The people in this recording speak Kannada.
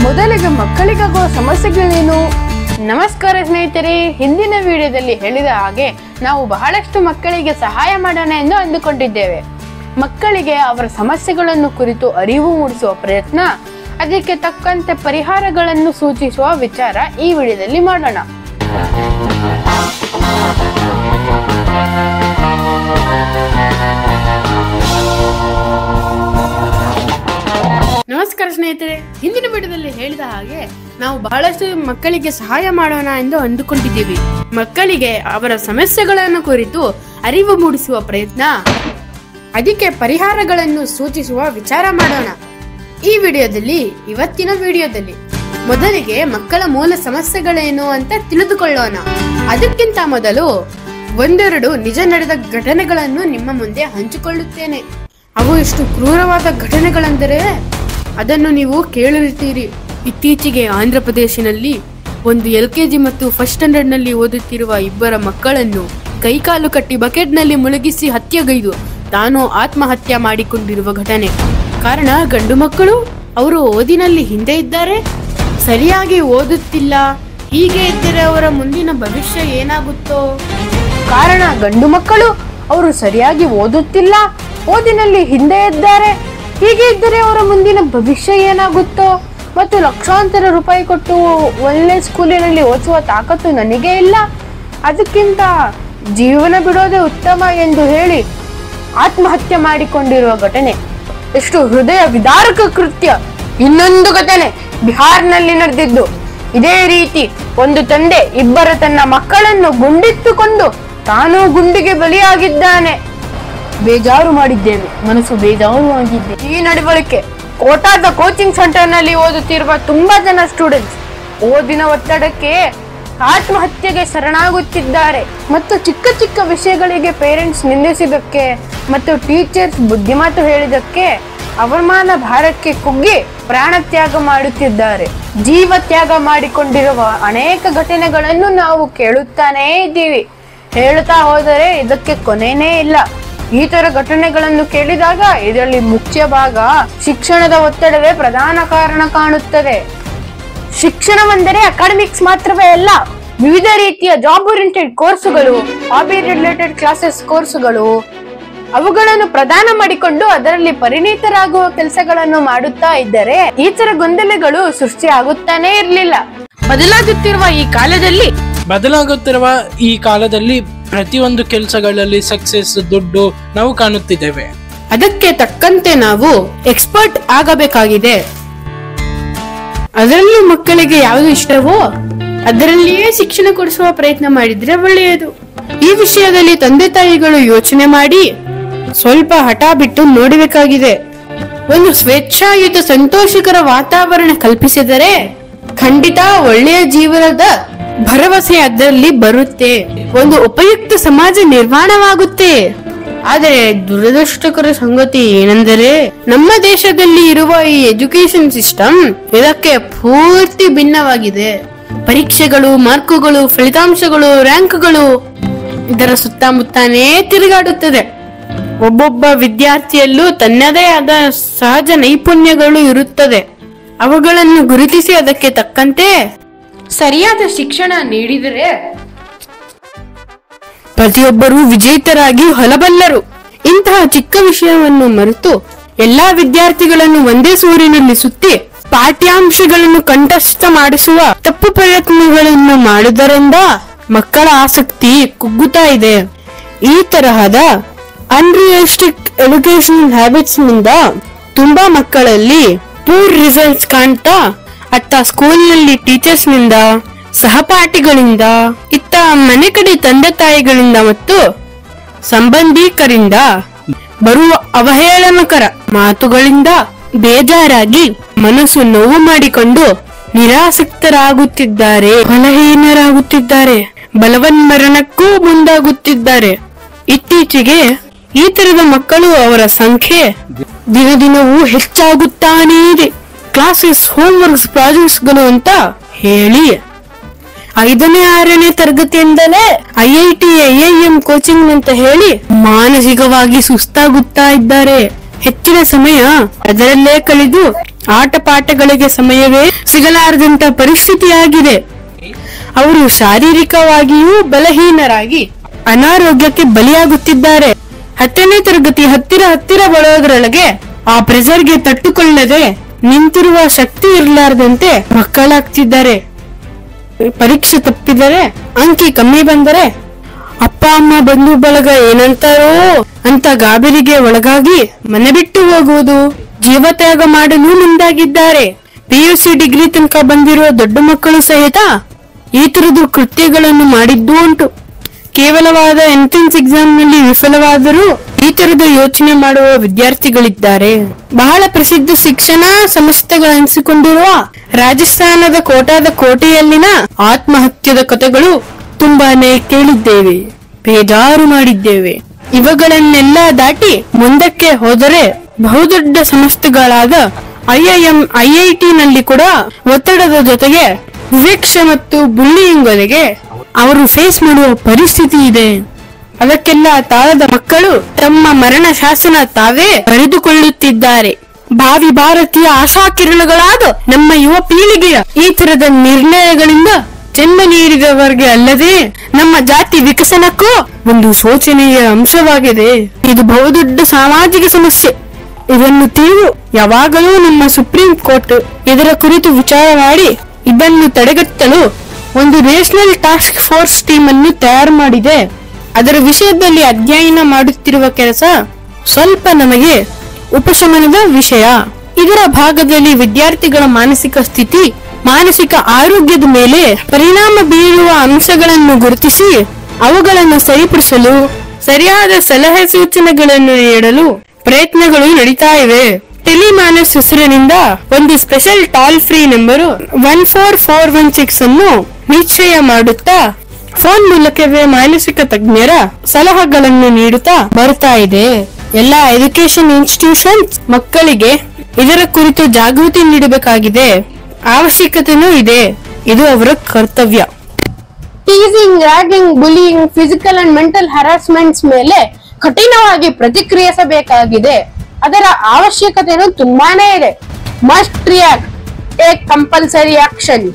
ಮೊದಲಿಗೆ ಮಕ್ಕಳಿಗಾಗುವ ಸಮಸ್ಯೆಗಳೇನು? ನಮಸ್ಕಾರ ಸ್ನೇಹಿತರೆ, ಹಿಂದಿನ ವಿಡಿಯೋದಲ್ಲಿ ಹೇಳಿದ ಹಾಗೆ ನಾವು ಬಹಳಷ್ಟು ಮಕ್ಕಳಿಗೆ ಸಹಾಯ ಮಾಡೋಣ ಎಂದು ಅಂದುಕೊಂಡಿದ್ದೇವೆ. ಮಕ್ಕಳಿಗೆ ಅವರ ಸಮಸ್ಯೆಗಳನ್ನು ಕುರಿತು ಅರಿವು ಮೂಡಿಸುವ ಪ್ರಯತ್ನ, ಅದಕ್ಕೆ ತಕ್ಕಂತೆ ಪರಿಹಾರಗಳನ್ನು ಸೂಚಿಸುವ ವಿಚಾರ ಈ ವಿಡಿಯೋದಲ್ಲಿ ಮಾಡೋಣ. ನಮಸ್ಕಾರ ಸ್ನೇಹಿತರೆ, ಹಿಂದಿನ ವಿಡಿಯೋದಲ್ಲಿ ಹೇಳಿದ ಹಾಗೆ ನಾವು ಬಹಳಷ್ಟು ಮಕ್ಕಳಿಗೆ ಸಹಾಯ ಮಾಡೋಣ ಎಂದು ಅಂದುಕೊಂಡಿದ್ದೀವಿ. ಮಕ್ಕಳಿಗೆ ಅವರ ಸಮಸ್ಯೆಗಳನ್ನು ಕುರಿತು ಅರಿವು ಮೂಡಿಸುವ ಪ್ರಯತ್ನ, ಅದಕ್ಕೆ ಪರಿಹಾರಗಳನ್ನು ಸೂಚಿಸುವ ವಿಚಾರ ಮಾಡೋಣ. ಇವತ್ತಿನ ವಿಡಿಯೋದಲ್ಲಿ ಮೊದಲಿಗೆ ಮಕ್ಕಳ ಮೂಲ ಸಮಸ್ಯೆಗಳೇನು ಅಂತ ತಿಳಿದುಕೊಳ್ಳೋಣ. ಅದಕ್ಕಿಂತ ಮೊದಲು ಒಂದೆರಡು ನಿಜ ನಡೆದ ಘಟನೆಗಳನ್ನು ನಿಮ್ಮ ಮುಂದೆ ಹಂಚಿಕೊಳ್ಳುತ್ತೇನೆ. ಅವು ಎಷ್ಟು ಕ್ರೂರವಾದ ಘಟನೆಗಳೆಂದರೆ ಅದನ್ನು ನೀವು ಕೇಳಿರುತ್ತೀರಿ. ಇತ್ತೀಚೆಗೆ ಆಂಧ್ರ ಪ್ರದೇಶನಲ್ಲಿ ಒಂದು LKG ಮತ್ತು ಫಸ್ಟ್ ಸ್ಟ್ಯಾಂಡರ್ಡ್ ನಲ್ಲಿ ಓದುತ್ತಿರುವ ಇಬ್ಬರ ಮಕ್ಕಳನ್ನು ಕೈಕಾಲು ಕಟ್ಟಿ ಬಕೆಟ್ನಲ್ಲಿ ಮುಳುಗಿಸಿ ಹತ್ಯೆಗೈದು ತಾನು ಆತ್ಮಹತ್ಯೆ ಮಾಡಿಕೊಂಡಿರುವ ಘಟನೆ. ಕಾರಣ ಗಂಡು ಮಕ್ಕಳು, ಅವರು ಓದಿನಲ್ಲಿ ಹಿಂದೆ ಇದ್ದಾರೆ, ಸರಿಯಾಗಿ ಓದುತ್ತಿಲ್ಲ. ಹೀಗೆ ಇದ್ದರೆ ಅವರ ಮುಂದಿನ ಭವಿಷ್ಯ ಏನಾಗುತ್ತೋ? ಕಾರಣ ಗಂಡು ಮಕ್ಕಳು, ಅವರು ಸರಿಯಾಗಿ ಓದುತ್ತಿಲ್ಲ, ಓದಿನಲ್ಲಿ ಹಿಂದೆ ಇದ್ದಾರೆ, ಹೀಗೆ ಇದ್ದರೆ ಅವರ ಮುಂದಿನ ಭವಿಷ್ಯ ಏನಾಗುತ್ತೋ? ಮತ್ತು ಲಕ್ಷಾಂತರ ರೂಪಾಯಿ ಕೊಟ್ಟು ಒಳ್ಳೆ ಸ್ಕೂಲಿನಲ್ಲಿ ಓದಿಸುವ ತಾಕತ್ತು ನನಗೆ ಇಲ್ಲ, ಅದಕ್ಕಿಂತ ಜೀವನ ಬಿಡೋದೇ ಉತ್ತಮ ಎಂದು ಹೇಳಿ ಆತ್ಮಹತ್ಯೆ ಮಾಡಿಕೊಂಡಿರುವ ಘಟನೆ ಎಷ್ಟು ಹೃದಯ ವಿದಾರಕ ಕೃತ್ಯ. ಇನ್ನೊಂದು ಘಟನೆ ಬಿಹಾರ್ನಲ್ಲಿ ನಡೆದಿದ್ದು. ಇದೇ ರೀತಿ ಒಂದು ತಂದೆ ಇಬ್ಬರ ತನ್ನ ಮಕ್ಕಳನ್ನು ಗುಂಡಿಟ್ಟುಕೊಂಡು ತಾನೂ ಗುಂಡಿಗೆ ಬಲಿಯಾಗಿದ್ದಾನೆ. ಬೇಜಾರು ಮಾಡಿದ್ದೇನೆ, ಮನಸ್ಸು ಬೇಜಾರು ಆಗಿದ್ದೆ. ಈ ನಡವಳಿಕೆ ಕೋಟಾದ ಕೋಚಿಂಗ್ ಸೆಂಟರ್ ನಲ್ಲಿ ಓದುತ್ತಿರುವ ತುಂಬಾ ಜನ ಸ್ಟೂಡೆಂಟ್ಸ್ ಓದಿನ ಒತ್ತಡಕ್ಕೆ ಆತ್ಮಹತ್ಯೆಗೆ ಶರಣಾಗುತ್ತಿದ್ದಾರೆ. ಮತ್ತು ಚಿಕ್ಕ ಚಿಕ್ಕ ವಿಷಯಗಳಿಗೆ ಪೇರೆಂಟ್ಸ್ ನಿಂದಿಸಿದಕ್ಕೆ ಮತ್ತು ಟೀಚರ್ಸ್ ಬುದ್ಧಿಮಾತು ಹೇಳಿದಕ್ಕೆ ಅವಮಾನ ಭಾರಕ್ಕೆ ಕುಗ್ಗಿ ಪ್ರಾಣ ತ್ಯಾಗ ಮಾಡುತ್ತಿದ್ದಾರೆ. ಜೀವ ತ್ಯಾಗ ಮಾಡಿಕೊಂಡಿರುವ ಅನೇಕ ಘಟನೆಗಳನ್ನು ನಾವು ಕೇಳುತ್ತಾನೇ ಇದ್ದೀವಿ. ಹೇಳುತ್ತಾ ಹೋದರೆ ಇದಕ್ಕೆ ಕೊನೆನೇ ಇಲ್ಲ. ಈ ತರ ಘಟನೆಗಳನ್ನು ಕೇಳಿದಾಗ ಇದರಲ್ಲಿ ಮುಖ್ಯ ಭಾಗ ಶಿಕ್ಷಣದ ಒತ್ತಡವೇ ಪ್ರಧಾನ ಕಾರಣ ಕಾಣುತ್ತದೆ. ಶಿಕ್ಷಣವೆಂದರೆ ಅಕಾಡೆಮಿಕ್ಸ್ ಮಾತ್ರವೇ ಅಲ್ಲ, ವಿವಿಧ ರೀತಿಯ ಜಾಬ್ ಓರಿಯೆಂಟೆಡ್ ಕೋರ್ಸುಗಳು, ಹಾಬಿ ರಿಲೇಟೆಡ್ ಕ್ಲಾಸಸ್ ಕೋರ್ಸುಗಳು, ಅವುಗಳನ್ನು ಪ್ರದಾನ ಮಾಡಿಕೊಂಡು ಅದರಲ್ಲಿ ಪರಿಣಿತರಾಗುವ ಕೆಲಸಗಳನ್ನು ಮಾಡುತ್ತಾ ಇದ್ದರೆ ಈ ತರ ಗೊಂದಲಗಳು ಸೃಷ್ಟಿ ಆಗುತ್ತಾನೇ ಇರಲಿಲ್ಲ. ಬದಲಾಗುತ್ತಿರುವ ಈ ಕಾಲದಲ್ಲಿ ಪ್ರತಿಯೊಂದು ಕೆಲಸಗಳಲ್ಲಿ ಸಕ್ಸೆಸ್, ದುಡ್ಡು ನಾವು ಕಾಣುತ್ತಿದ್ದೇವೆ. ಅದಕ್ಕೆ ತಕ್ಕಂತೆ ನಾವು ಎಕ್ಸ್ಪರ್ಟ್ ಆಗಬೇಕಾಗಿದೆ. ಅದರಲ್ಲೂ ಮಕ್ಕಳಿಗೆ ಯಾವುದು ಇಷ್ಟವೋ ಅದರಲ್ಲಿಯೇ ಶಿಕ್ಷಣ ಕೊಡಿಸುವ ಪ್ರಯತ್ನ ಮಾಡಿದ್ರೆ ಒಳ್ಳೆಯದು. ಈ ವಿಷಯದಲ್ಲಿ ತಂದೆ ತಾಯಿಗಳು ಯೋಚನೆ ಮಾಡಿ ಸ್ವಲ್ಪ ಹಠ ಬಿಟ್ಟು ನೋಡಬೇಕಾಗಿದೆ. ಒಂದು ಸ್ವೇಚ್ಛಾಯುತ ಸಂತೋಷಕರ ವಾತಾವರಣ ಕಲ್ಪಿಸಿದರೆ ಖಂಡಿತ ಒಳ್ಳೆಯ ಜೀವನದ ಭರವಸೆ ಅದರಲ್ಲಿ ಬರುತ್ತೆ. ಒಂದು ಉಪಯುಕ್ತ ಸಮಾಜ ನಿರ್ಮಾಣವಾಗುತ್ತೆ. ಆದರೆ ದುರದೃಷ್ಟಕರ ಸಂಗತಿ ಏನೆಂದರೆ ನಮ್ಮ ದೇಶದಲ್ಲಿ ಇರುವ ಈ ಎಜುಕೇಶನ್ ಸಿಸ್ಟಮ್ ಇದಕ್ಕೆ ಪೂರ್ತಿ ಭಿನ್ನವಾಗಿದೆ. ಪರೀಕ್ಷೆಗಳು, ಮಾರ್ಕುಗಳು, ಫಲಿತಾಂಶಗಳು, ರ್ಯಾಂಕ್ಗಳು ಇದರ ಸುತ್ತಮುತ್ತಾನೇ ತಿರುಗಾಡುತ್ತದೆ. ಒಬ್ಬೊಬ್ಬ ವಿದ್ಯಾರ್ಥಿಯಲ್ಲೂ ತನ್ನದೇ ಆದ ಸಹಜ ನೈಪುಣ್ಯಗಳು ಇರುತ್ತದೆ. ಅವುಗಳನ್ನು ಗುರುತಿಸಿ ಅದಕ್ಕೆ ತಕ್ಕಂತೆ ಸರಿಯಾದ ಶಿಕ್ಷಣ ನೀಡಿದರೆ ಪ್ರತಿಯೊಬ್ಬರೂ ವಿಜೇತರಾಗಿ ಹೊಲಬಲ್ಲರು. ಇಂತಹ ಚಿಕ್ಕ ವಿಷಯವನ್ನು ಮರೆತು ಎಲ್ಲಾ ವಿದ್ಯಾರ್ಥಿಗಳನ್ನು ಒಂದೇ ಸೂರಿನಲ್ಲಿ ಸುತ್ತಿ ಪಾಠ್ಯಾಂಶಗಳನ್ನು ಕಂಠಸ್ಥ ಮಾಡಿಸುವ ತಪ್ಪು ಪ್ರಯತ್ನಗಳನ್ನು ಮಾಡುವುದರಿಂದ ಮಕ್ಕಳ ಆಸಕ್ತಿ ಕುಗ್ಗುತ್ತಾ ಇದೆ. ಈ ತರಹದ ಅನ್ರಿಯಲಿಸ್ಟಿಕ್ ಎಜುಕೇಶನಲ್ ಹ್ಯಾಬಿಟ್ಸ್ ನಿಂದ ತುಂಬಾ ಮಕ್ಕಳಲ್ಲಿ ಪೂರ್ ರಿಸಲ್ಟ್ಸ್ ಕಾಣ್ತಾ ಅತ್ತ ಸ್ಕೂಲ್ನಲ್ಲಿ ಟೀಚರ್ಸ್ ನಿಂದ, ಸಹಪಾಠಿಗಳಿಂದ, ಇತ್ತ ಮನೆ ಕಡೆ ತಂದೆ ತಾಯಿಗಳಿಂದ ಮತ್ತು ಸಂಬಂಧಿಕರಿಂದ ಬರುವ ಅವಹೇಳನಕರ ಮಾತುಗಳಿಂದ ಬೇಜಾರಾಗಿ ಮನಸ್ಸು ನೋವು ಮಾಡಿಕೊಂಡು ನಿರಾಸಕ್ತರಾಗುತ್ತಿದ್ದಾರೆ, ಬಲಹೀನರಾಗುತ್ತಿದ್ದಾರೆ, ಬಲವನ್ಮರಣಕ್ಕೂ ಮುಂದಾಗುತ್ತಿದ್ದಾರೆ. ಇತ್ತೀಚೆಗೆ ಈ ತರದ ಮಕ್ಕಳು ಅವರ ಸಂಖ್ಯೆ ದಿನದಿನವೂ ಹೆಚ್ಚಾಗುತ್ತಾನೇ ಇದೆ. ಕ್ಲಾಸಸ್, ಹೋಮ್ವರ್ಕ್ಸ್, ಪ್ರಾಜೆಕ್ಟ್ಸ್ ಗಳು ಅಂತ ಹೇಳಿ 5ನೇ 6ನೇ ತರಗತಿಯಿಂದಲೇ IIT, IIM ಕೋಚಿಂಗ್ ಅಂತ ಹೇಳಿ ಮಾನಸಿಕವಾಗಿ ಸುಸ್ತಾಗುತ್ತಾ ಇದ್ದಾರೆ. ಹೆಚ್ಚಿನ ಸಮಯ ಅದರಲ್ಲೇ ಕಳೆದು ಆಟ ಪಾಠಗಳಿಗೆ ಸಮಯವೇ ಸಿಗಲಾರದಂತ ಪರಿಸ್ಥಿತಿಯಾಗಿದೆ. ಅವರು ಶಾರೀರಿಕವಾಗಿಯೂ ಬಲಹೀನರಾಗಿ ಅನಾರೋಗ್ಯಕ್ಕೆ ಬಲಿಯಾಗುತ್ತಿದ್ದಾರೆ. 10ನೇ ತರಗತಿ ಹತ್ತಿರ ಬರೋದ್ರೊಳಗೆ ಆ ಪ್ರೆಷರ್ಗೆ ತಟ್ಟುಕೊಳ್ಳದೆ ನಿಂತಿರುವ ಶಕ್ತಿ ಇರಲಾರದಂತೆ ಮಕ್ಕಳಾಗ್ತಿದ್ದಾರೆ. ಪರೀಕ್ಷೆ ತಪ್ಪಿದರೆ, ಅಂಕಿ ಕಮ್ಮಿ ಬಂದರೆ ಅಪ್ಪ ಅಮ್ಮ ಬಂಧು ಬಳಗ ಏನಂತಾರೋ ಅಂತ ಗಾಬರಿಗೆ ಒಳಗಾಗಿ ಮನೆ ಬಿಟ್ಟು ಹೋಗುವುದು, ಜೀವತ್ಯಾಗ ಮಾಡಲು ಮುಂದಾಗಿದ್ದಾರೆ. PUC ಡಿಗ್ರಿ ತನಕ ಬಂದಿರುವ ದೊಡ್ಡ ಮಕ್ಕಳು ಸಹಿತ ಈ ತರದ ಕೃತ್ಯಗಳನ್ನು ಮಾಡಿದ್ದು ಉಂಟು. ಕೇವಲವಾದ ಎಂಟ್ರೆನ್ಸ್ ಎಕ್ಸಾಮ್ ನಲ್ಲಿ ವಿಫಲವಾದರೂ ಈ ತರದ ಯೋಚನೆ ಮಾಡುವ ವಿದ್ಯಾರ್ಥಿಗಳಿದ್ದಾರೆ. ಬಹಳ ಪ್ರಸಿದ್ಧ ಶಿಕ್ಷಣ ಸಂಸ್ಥೆಗಳೆನಿಸಿಕೊಂಡಿರುವ ರಾಜಸ್ಥಾನದ ಕೋಟಾದ ಕೋಟೆಯಲ್ಲಿನ ಆತ್ಮಹತ್ಯದ ಕಥೆಗಳು ತುಂಬಾನೇ ಕೇಳಿದ್ದೇವೆ, ಬೇಜಾರು ಮಾಡಿದ್ದೇವೆ. ಇವುಗಳನ್ನೆಲ್ಲ ದಾಟಿ ಮುಂದಕ್ಕೆ ಹೋದರೆ ಬಹುದೊಡ್ಡ ಸಂಸ್ಥೆಗಳಾದ IIT ನಲ್ಲಿ ಕೂಡ ಒತ್ತಡದ ಜೊತೆಗೆ ವಿವಕ್ಷೆ ಮತ್ತು ಬುಲ್ಲಿಯಿಂಗ್ ಅವರು ಫೇಸ್ ಮಾಡುವ ಪರಿಸ್ಥಿತಿ ಇದೆ. ಅದಕ್ಕೆಲ್ಲ ತಾಳದ ಮಕ್ಕಳು ತಮ್ಮ ಮರಣ ಶಾಸನ ತಾವೇ ಬರೆದುಕೊಳ್ಳುತ್ತಿದ್ದಾರೆ. ಭಾವಿ ಭಾರತೀಯ ಆಶಾಕಿರಣಗಳಾದ ನಮ್ಮ ಯುವ ಪೀಳಿಗೆಯ ಈ ತರದ ನಿರ್ಣಯಗಳಿಂದ ಜನ್ಮ ನೀಡಿದವರಿಗೆ ಅಲ್ಲದೆ ನಮ್ಮ ಜಾತಿ ವಿಕಸನಕ್ಕೂ ಒಂದು ಶೋಚನೀಯ ಅಂಶವಾಗಿದೆ. ಇದು ಬಹುದೊಡ್ಡ ಸಾಮಾಜಿಕ ಸಮಸ್ಯೆ. ಇದನ್ನು ತಿಳಿದು ಯಾವಾಗಲೂ ನಮ್ಮ ಸುಪ್ರೀಂ ಕೋರ್ಟ್ ಇದರ ಕುರಿತು ವಿಚಾರ ಮಾಡಿ ಇದನ್ನು ತಡೆಗಟ್ಟಲು ಒಂದು ನ್ಯಾಷನಲ್ ಟಾಸ್ಕ್ ಫೋರ್ಸ್ ಟೀಮ್ ಅನ್ನು ತಯಾರು ಮಾಡಿದೆ. ಅದರ ವಿಷಯದಲ್ಲಿ ಅಧ್ಯಯನ ಮಾಡುತ್ತಿರುವ ಕೆಲಸ ಸ್ವಲ್ಪ ನಮಗೆ ಉಪಶಮನದ ವಿಷಯ. ಇದರ ಭಾಗದಲ್ಲಿ ವಿದ್ಯಾರ್ಥಿಗಳ ಮಾನಸಿಕ ಸ್ಥಿತಿ, ಮಾನಸಿಕ ಆರೋಗ್ಯದ ಮೇಲೆ ಪರಿಣಾಮ ಬೀರುವ ಅಂಶಗಳನ್ನು ಗುರುತಿಸಿ ಅವುಗಳನ್ನು ಸರಿಪಡಿಸಲು ಸರಿಯಾದ ಸಲಹೆ ಸೂಚನೆಗಳನ್ನು ನೀಡಲು ಪ್ರಯತ್ನಗಳು ನಡೀತಾ ಇವೆ. ಟೆಲಿಮಾನಸ್ ಹೆಸರಿನಿಂದ ಒಂದು ಸ್ಪೆಷಲ್ ಟೋಲ್ ಫ್ರೀ ನಂಬರ್ 14416 ಅನ್ನು ನಿಶ್ಚಯ ಮಾಡುತ್ತಾ ಫೋನ್ ಮೂಲಕವೇ ಮಾನಸಿಕ ತಜ್ಞರ ಸಲಹೆಗಳನ್ನು ನೀಡುತ್ತಾ ಬರ್ತಾ ಇದೆ. ಎಲ್ಲಾ ಎಜುಕೇಶನ್ ಇನ್ಸ್ಟಿಟ್ಯೂಷನ್ಸ್ ಮಕ್ಕಳಿಗೆ ಇದರ ಕುರಿತು ಜಾಗೃತಿ ನೀಡಬೇಕಾಗಿದೆ, ಅವಶ್ಯಕತೆನೂ ಇದೆ. ಇದು ಅವರ ಕರ್ತವ್ಯ. Teasing, ragging, bullying, physical and mental harassments ಮೇಲೆ ಕಠಿಣವಾಗಿ ಪ್ರತಿಕ್ರಿಯಿಸಬೇಕಾಗಿದೆ. ಅದರ ಅವಶ್ಯಕತೆನೂ ತುಂಬಾನೇ ಇದೆ. Must react, take compulsory action.